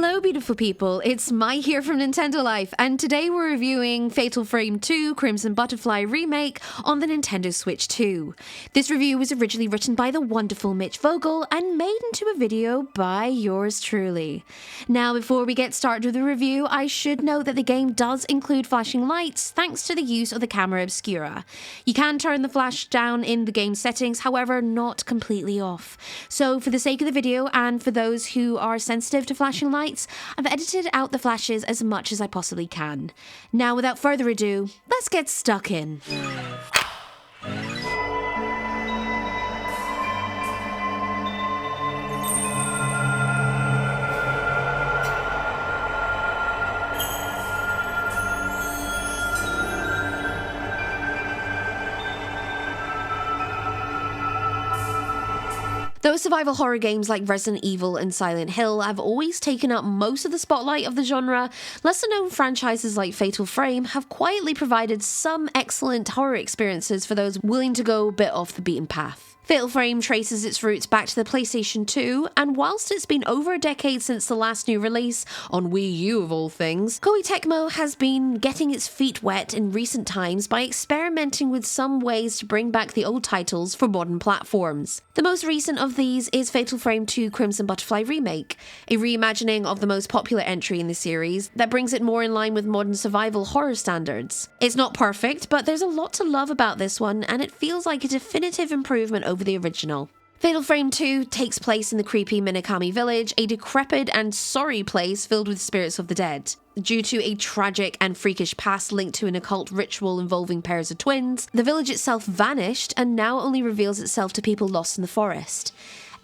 Hello beautiful people, it's Mai here from Nintendo Life, and today we're reviewing Fatal Frame 2 Crimson Butterfly Remake on the Nintendo Switch 2. This review was originally written by the wonderful Mitch Vogel and made into a video by yours truly. Now before we get started with the review, I should note that the game does include flashing lights thanks to the use of the camera obscura. You can turn the flash down in the game settings, however not completely off. So for the sake of the video and for those who are sensitive to flashing lights, I've edited out the flashes as much as I possibly can. Now, without further ado, let's get stuck in. Though survival horror games like Resident Evil and Silent Hill have always taken up most of the spotlight of the genre, lesser-known franchises like Fatal Frame have quietly provided some excellent horror experiences for those willing to go a bit off the beaten path. Fatal Frame traces its roots back to the PlayStation 2, and whilst it's been over a decade since the last new release, on Wii U of all things, Koei Tecmo has been getting its feet wet in recent times by experimenting with some ways to bring back the old titles for modern platforms. The most recent of these is Fatal Frame 2 Crimson Butterfly Remake, a reimagining of the most popular entry in the series that brings it more in line with modern survival horror standards. It's not perfect, but there's a lot to love about this one, and it feels like a definitive improvement over the original. Fatal Frame 2 takes place in the creepy Minakami village, a decrepit and sorry place filled with spirits of the dead. Due to a tragic and freakish past linked to an occult ritual involving pairs of twins, the village itself vanished and now only reveals itself to people lost in the forest.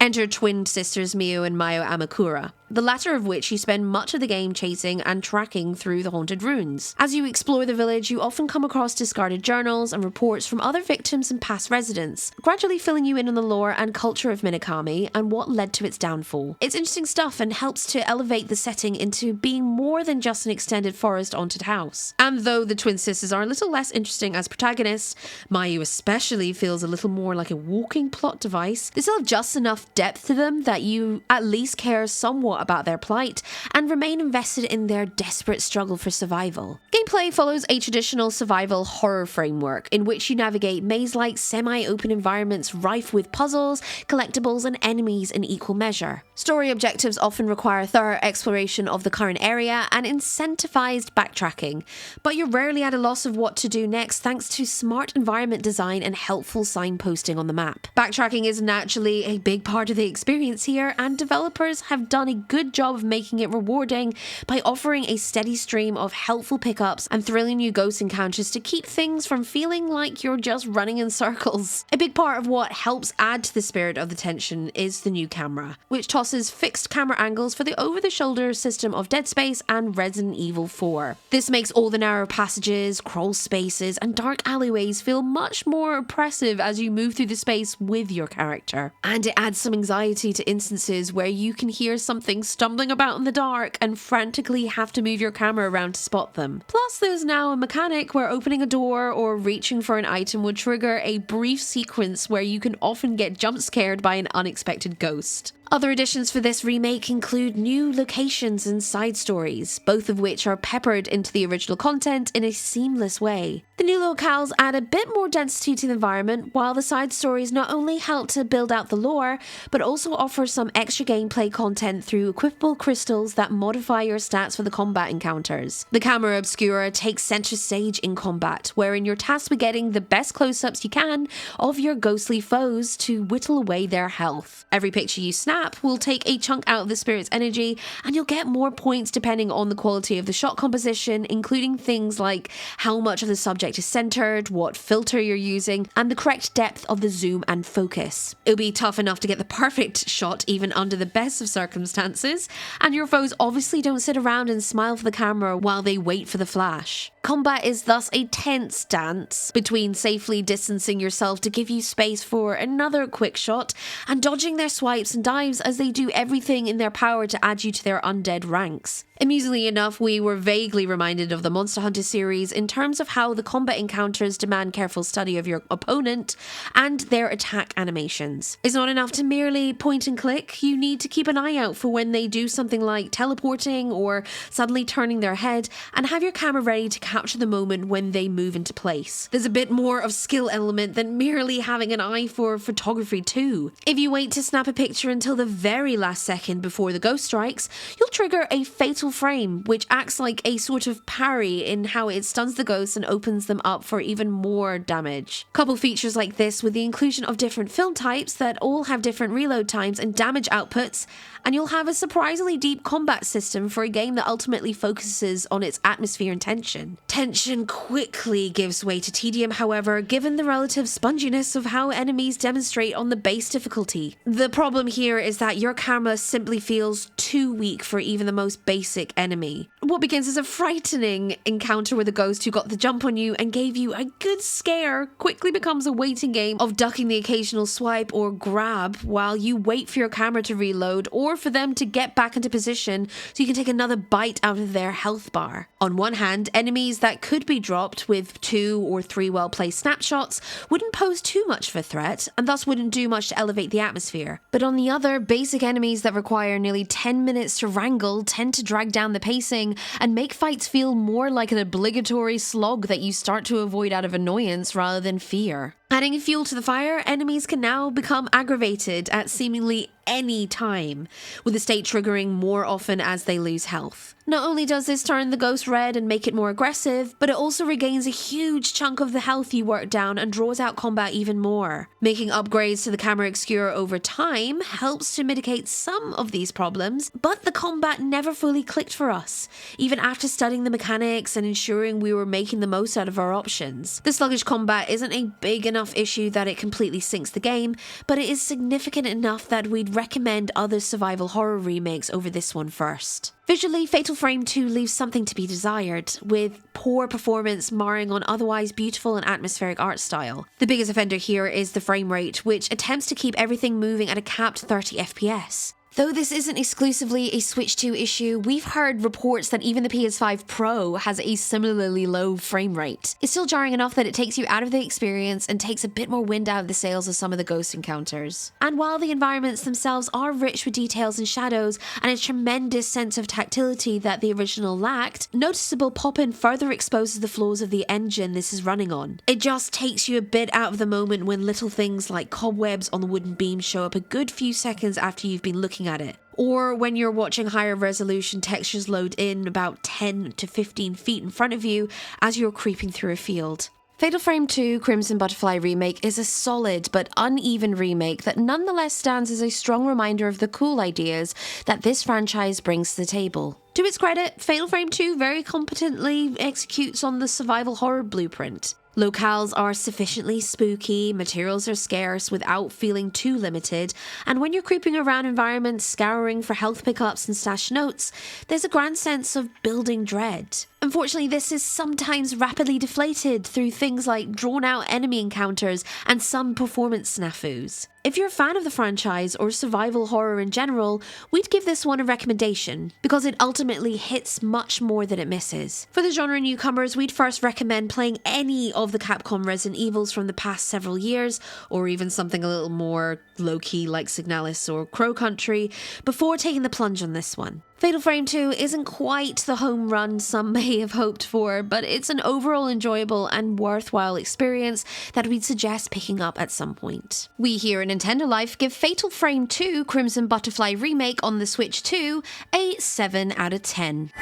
Enter twin sisters Mio and Mayo Amakura, the latter of which you spend much of the game chasing and tracking through the haunted ruins. As you explore the village, you often come across discarded journals and reports from other victims and past residents, gradually filling you in on the lore and culture of Minakami and what led to its downfall. It's interesting stuff and helps to elevate the setting into being more than just an extended forest haunted house. And though the twin sisters are a little less interesting as protagonists, Mayu especially feels a little more like a walking plot device. They still have just enough depth to them that you at least care somewhat about their plight and remain invested in their desperate struggle for survival. Gameplay follows a traditional survival horror framework in which you navigate maze-like semi-open environments rife with puzzles, collectibles and enemies in equal measure. Story objectives often require thorough exploration of the current area and incentivized backtracking, but you're rarely at a loss of what to do next thanks to smart environment design and helpful signposting on the map. Backtracking is naturally a big part of the experience here, and developers have done a good job of making it rewarding by offering a steady stream of helpful pickups and thrilling new ghost encounters to keep things from feeling like you're just running in circles. A big part of what helps add to the spirit of the tension is the new camera, which tosses fixed camera angles for the over-the-shoulder system of Dead Space and Resident Evil 4. This makes all the narrow passages, crawl spaces, and dark alleyways feel much more oppressive as you move through the space with your character. And it adds some anxiety to instances where you can hear something stumbling about in the dark and frantically have to move your camera around to spot them. Plus, there's now a mechanic where opening a door or reaching for an item would trigger a brief sequence where you can often get jump scared by an unexpected ghost. Other additions for this remake include new locations and side stories, both of which are peppered into the original content in a seamless way. The new locales add a bit more density to the environment, while the side stories not only help to build out the lore, but also offer some extra gameplay content through equipable crystals that modify your stats for the combat encounters. The camera obscura takes center stage in combat, wherein you're tasked with getting the best close-ups you can of your ghostly foes to whittle away their health. Every picture you snap will take a chunk out of the spirit's energy, and you'll get more points depending on the quality of the shot composition, including things like how much of the subject is centered, what filter you're using, and the correct depth of the zoom and focus. It'll be tough enough to get the perfect shot even under the best of circumstances, and your foes obviously don't sit around and smile for the camera while they wait for the flash. Combat is thus a tense dance between safely distancing yourself to give you space for another quick shot and dodging their swipes and dives as they do everything in their power to add you to their undead ranks. Amusingly enough, we were vaguely reminded of the Monster Hunter series in terms of how the combat encounters demand careful study of your opponent and their attack animations. It's not enough to merely point and click, you need to keep an eye out for when they do something like teleporting or suddenly turning their head, and have your camera ready to capture the moment when they move into place. There's a bit more of skill element than merely having an eye for photography too. If you wait to snap a picture until the very last second before the ghost strikes, you'll trigger a fatal frame, which acts like a sort of parry in how it stuns the ghosts and opens them up for even more damage. Couple features like this with the inclusion of different film types that all have different reload times and damage outputs, and you'll have a surprisingly deep combat system for a game that ultimately focuses on its atmosphere and tension. Tension quickly gives way to tedium, however, given the relative sponginess of how enemies demonstrate on the base difficulty. The problem here is that your camera simply feels too weak for even the most basic enemy. What begins as a frightening encounter with a ghost who got the jump on you and gave you a good scare quickly becomes a waiting game of ducking the occasional swipe or grab while you wait for your camera to reload or for them to get back into position so you can take another bite out of their health bar. On one hand, enemies that could be dropped with 2 or 3 well-placed snapshots wouldn't pose too much of a threat and thus wouldn't do much to elevate the atmosphere. But on the other, basic enemies that require nearly 10 minutes to wrangle tend to drag down the pacing and make fights feel more like an obligatory slog that you start to avoid out of annoyance rather than fear. Adding fuel to the fire, enemies can now become aggravated at seemingly any time, with the state triggering more often as they lose health. Not only does this turn the ghost red and make it more aggressive, but it also regains a huge chunk of the health you worked down and draws out combat even more. Making upgrades to the camera obscure over time helps to mitigate some of these problems, but the combat never fully clicked for us, even after studying the mechanics and ensuring we were making the most out of our options. The sluggish combat isn't a big enough issue that it completely sinks the game, but it is significant enough that we'd recommend other survival horror remakes over this one first. Visually, Fatal Frame 2 leaves something to be desired, with poor performance marring on otherwise beautiful and atmospheric art style. The biggest offender here is the frame rate, which attempts to keep everything moving at a capped 30 FPS. Though this isn't exclusively a Switch 2 issue, we've heard reports that even the PS5 Pro has a similarly low frame rate. It's still jarring enough that it takes you out of the experience and takes a bit more wind out of the sails of some of the ghost encounters. And while the environments themselves are rich with details and shadows and a tremendous sense of tactility that the original lacked, noticeable pop-in further exposes the flaws of the engine this is running on. It just takes you a bit out of the moment when little things like cobwebs on the wooden beam show up a good few seconds after you've been looking at it, or when you're watching higher resolution textures load in about 10 to 15 feet in front of you as you're creeping through a field. Fatal Frame 2 Crimson Butterfly Remake is a solid but uneven remake that nonetheless stands as a strong reminder of the cool ideas that this franchise brings to the table. To its credit, Fatal Frame 2 very competently executes on the survival horror blueprint. Locales are sufficiently spooky, materials are scarce without feeling too limited, and when you're creeping around environments scouring for health pickups and stashed notes, there's a grand sense of building dread. Unfortunately, this is sometimes rapidly deflated through things like drawn-out enemy encounters and some performance snafus. If you're a fan of the franchise or survival horror in general, we'd give this one a recommendation, because it ultimately hits much more than it misses. For the genre newcomers, we'd first recommend playing any of the Capcom Resident Evils from the past several years, or even something a little more low-key like Signalis or Crow Country, before taking the plunge on this one. Fatal Frame 2 isn't quite the home run some may have hoped for, but it's an overall enjoyable and worthwhile experience that we'd suggest picking up at some point. We here at Nintendo Life give Fatal Frame 2 Crimson Butterfly Remake on the Switch 2 a 7 out of 10.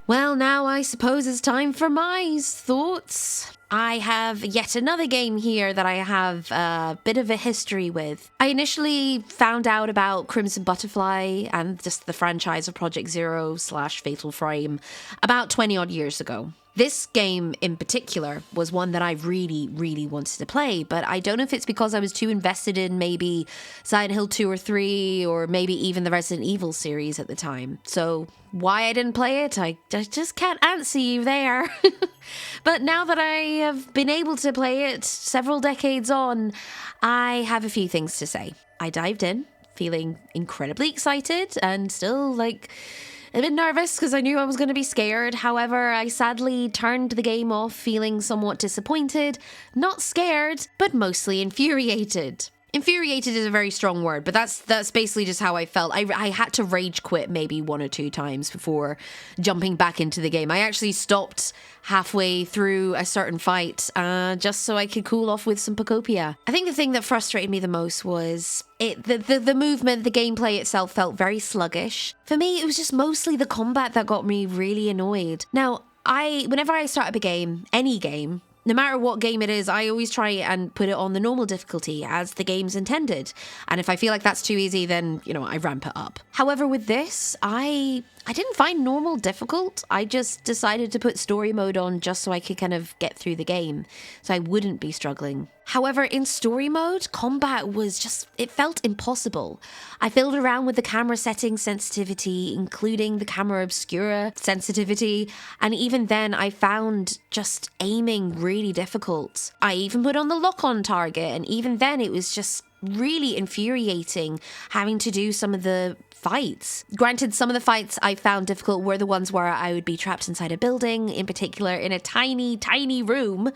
Well, now I suppose it's time for my thoughts. I have yet another game here that I have a bit of a history with. I initially found out about Crimson Butterfly and just the franchise of Project Zero / Fatal Frame about 20 odd years ago. This game in particular was one that I really, really wanted to play, but I don't know if it's because I was too invested in maybe Silent Hill 2 or 3, or maybe even the Resident Evil series at the time. So why I didn't play it, I just can't answer you there. But now that I have been able to play it several decades on, I have a few things to say. I dived in, feeling incredibly excited and still a bit nervous because I knew I was going to be scared. However, I sadly turned the game off feeling somewhat disappointed, not scared, but mostly infuriated. Infuriated is a very strong word, but that's basically just how I felt. I had to rage quit maybe 1 or 2 times before jumping back into the game. I actually stopped halfway through a certain fight just so I could cool off with some Pocopia. I think the thing that frustrated me the most was the movement, the gameplay itself felt very sluggish. For me, it was just mostly the combat that got me really annoyed. Now, whenever I start up a game, any game, no matter what game it is, I always try and put it on the normal difficulty as the game's intended. And if I feel like that's too easy, then, I ramp it up. However, with this, I didn't find normal difficult. I just decided to put story mode on just so I could kind of get through the game, so I wouldn't be struggling. However, in story mode, combat was it felt impossible. I fiddled around with the camera settings sensitivity, including the camera obscura sensitivity, and even then I found just aiming really difficult. I even put on the lock-on target, and even then it was just really infuriating having to do some of the fights. Granted, some of the fights I found difficult were the ones where I would be trapped inside a building, in particular in a tiny, tiny room.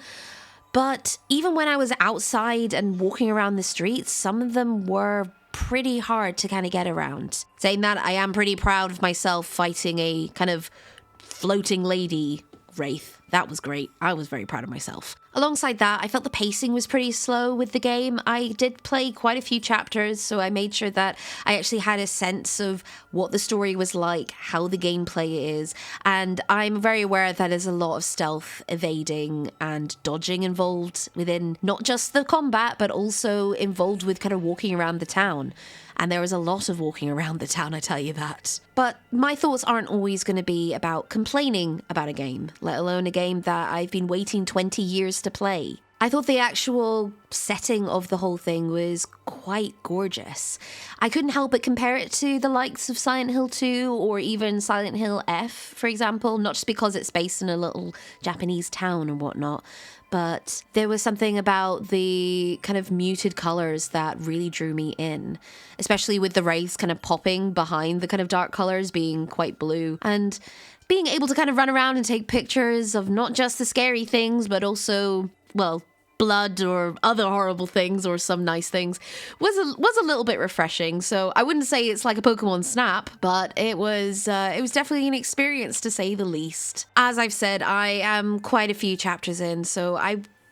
But even when I was outside and walking around the streets, some of them were pretty hard to kind of get around. Saying that, I am pretty proud of myself fighting a kind of floating lady wraith. That was great. I was very proud of myself. Alongside that, I felt the pacing was pretty slow with the game. I did play quite a few chapters, so I made sure that I actually had a sense of what the story was like, how the gameplay is, and I'm very aware that there's a lot of stealth, evading, and dodging involved within not just the combat, but also involved with kind of walking around the town. And there was a lot of walking around the town, I tell you that. But my thoughts aren't always going to be about complaining about a game, let alone a game that I've been waiting 20 years to play. I thought the actual setting of the whole thing was quite gorgeous. I couldn't help but compare it to the likes of Silent Hill 2 or even Silent Hill F, for example, not just because it's based in a little Japanese town or whatnot, but there was something about the kind of muted colors that really drew me in, especially with the rays kind of popping behind the kind of dark colors being quite blue, and being able to kind of run around and take pictures of not just the scary things, but also, well, blood or other horrible things or some nice things was a little bit refreshing. So I wouldn't say it's like a Pokemon Snap, but it was definitely an experience to say the least. As I've said, I am quite a few chapters in, so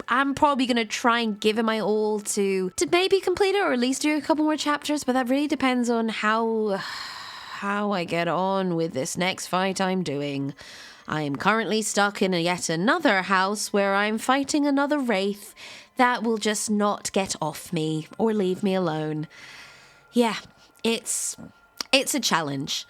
I'm probably going to try and give it my all to maybe complete it or at least do a couple more chapters, but that really depends on how I get on with this next fight I'm doing. I am currently stuck in yet another house where I'm fighting another wraith that will just not get off me or leave me alone. Yeah, it's a challenge,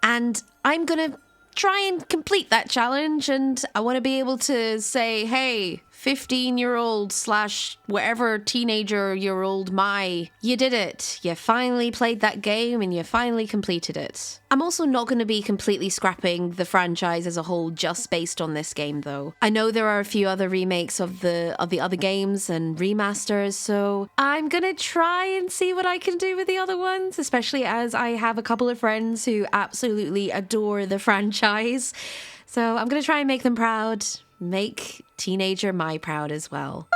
and I'm gonna try and complete that challenge, and I want to be able to say, hey, 15-year-old / whatever teenager-year-old you did it. You finally played that game and you finally completed it. I'm also not going to be completely scrapping the franchise as a whole just based on this game, though. I know there are a few other remakes of the other games and remasters, so I'm going to try and see what I can do with the other ones, especially as I have a couple of friends who absolutely adore the franchise. So I'm going to try and make them proud. Make teenager Mai proud as well.